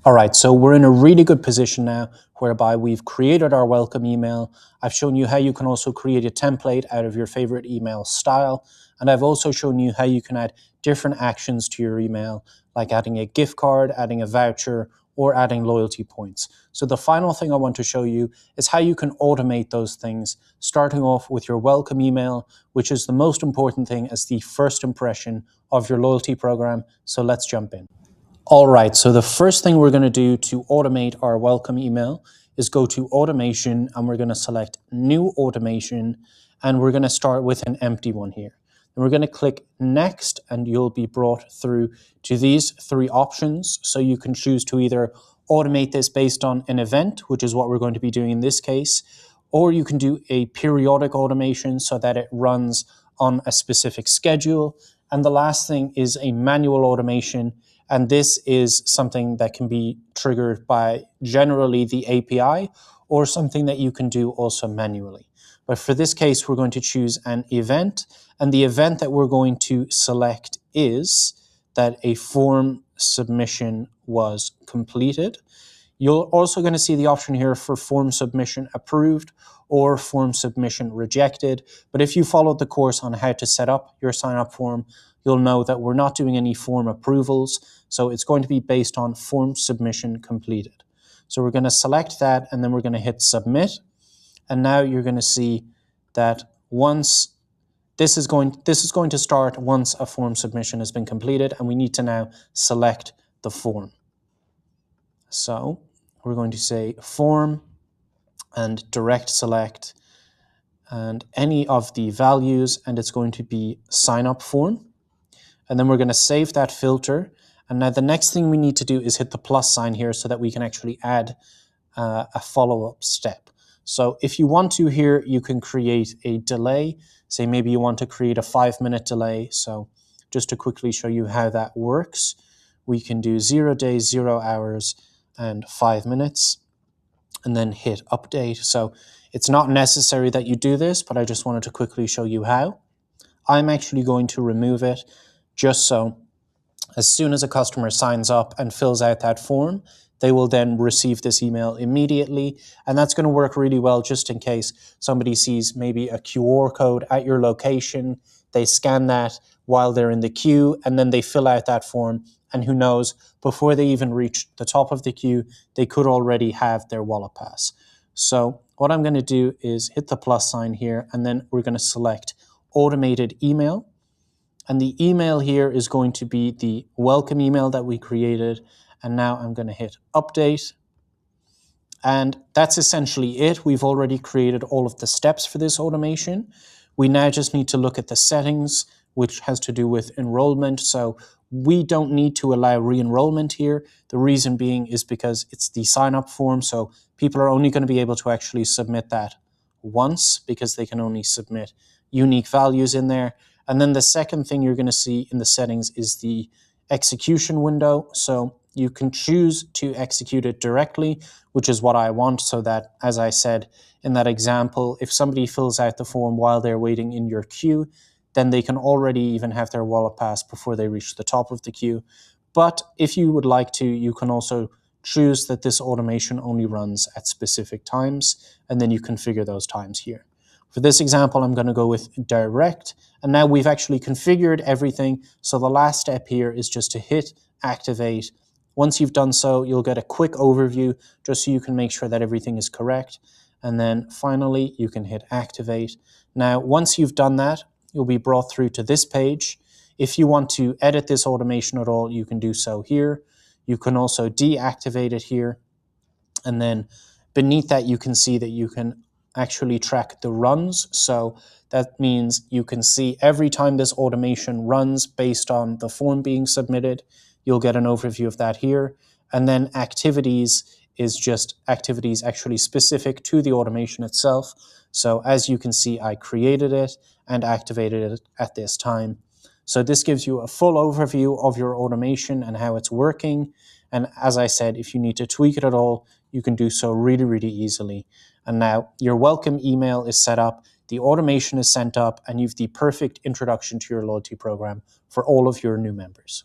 All right, so we're in a really good position now whereby we've created our welcome email. I've shown you how you can also create a template out of your favorite email style. And I've also shown you how you can add different actions to your email, like adding a gift card, adding a voucher, or adding loyalty points. So the final thing I want to show you is how you can automate those things, starting off with your welcome email, which is the most important thing as the first impression of your loyalty program. So let's jump in. All right, so the first thing we're going to do to automate our welcome email is go to automation, and we're going to select new automation, and we're going to start with an empty one here. And we're going to click next, and you'll be brought through to these three options. So you can choose to either automate this based on an event, which is what we're going to be doing in this case, or you can do a periodic automation so that it runs on a specific schedule. And the last thing is a manual automation. And this is something that can be triggered by generally the API or something that you can do also manually. But for this case, we're going to choose an event. And the event that we're going to select is that a form submission was completed. You're also going to see the option here for form submission approved or form submission rejected. But if you followed the course on how to set up your sign-up form, you'll know that we're not doing any form approvals. So it's going to be based on form submission completed. So we're going to select that, and then we're going to hit submit. And now you're going to see that once this is going to start once a form submission has been completed, and we need to now select the form. So we're going to say form and direct select and any of the values, and it's going to be sign up form. And then we're going to save that filter. And now the next thing we need to do is hit the plus sign here so that we can actually add a follow-up step. So if you want to here, you can create a delay. Say maybe you want to create a 5-minute delay. So just to quickly show you how that works, we can do 0 days, 0 hours, and 5 minutes, and then hit update. So it's not necessary that you do this, but I just wanted to quickly show you how. I'm actually going to remove it just so as soon as a customer signs up and fills out that form, they will then receive this email immediately. And that's going to work really well just in case somebody sees maybe a QR code at your location, they scan that while they're in the queue, and then they fill out that form. And who knows, before they even reach the top of the queue, they could already have their wallet pass. So what I'm going to do is hit the plus sign here, and then we're going to select automated email. And the email here is going to be the welcome email that we created. And now I'm going to hit update. And that's essentially it. We've already created all of the steps for this automation. We now just need to look at the settings, which has to do with enrollment. So we don't need to allow re-enrollment here. The reason being is because it's the sign-up form. So people are only going to be able to actually submit that once because they can only submit unique values in there. And then the second thing you're going to see in the settings is the execution window. So you can choose to execute it directly, which is what I want, so that, as I said in that example, if somebody fills out the form while they're waiting in your queue, then they can already even have their wallet pass before they reach the top of the queue. But if you would like to, you can also choose that this automation only runs at specific times, and then you configure those times here. For this example, I'm going to go with direct, and now we've actually configured everything. So the last step here is just to hit activate. Once you've done so, you'll get a quick overview just so you can make sure that everything is correct. And then finally, you can hit activate. Now, once you've done that, you'll be brought through to this page. If you want to edit this automation at all, you can do so here. You can also deactivate it here. And then beneath that, you can see that you can actually track the runs. So that means you can see every time this automation runs based on the form being submitted. You'll get an overview of that here. And then activities is just activities actually specific to the automation itself. So as you can see, I created it and activated it at this time. So this gives you a full overview of your automation and how it's working. And as I said, if you need to tweak it at all, you can do so really, really easily. And now your welcome email is set up, the automation is sent up, and you've the perfect introduction to your loyalty program for all of your new members.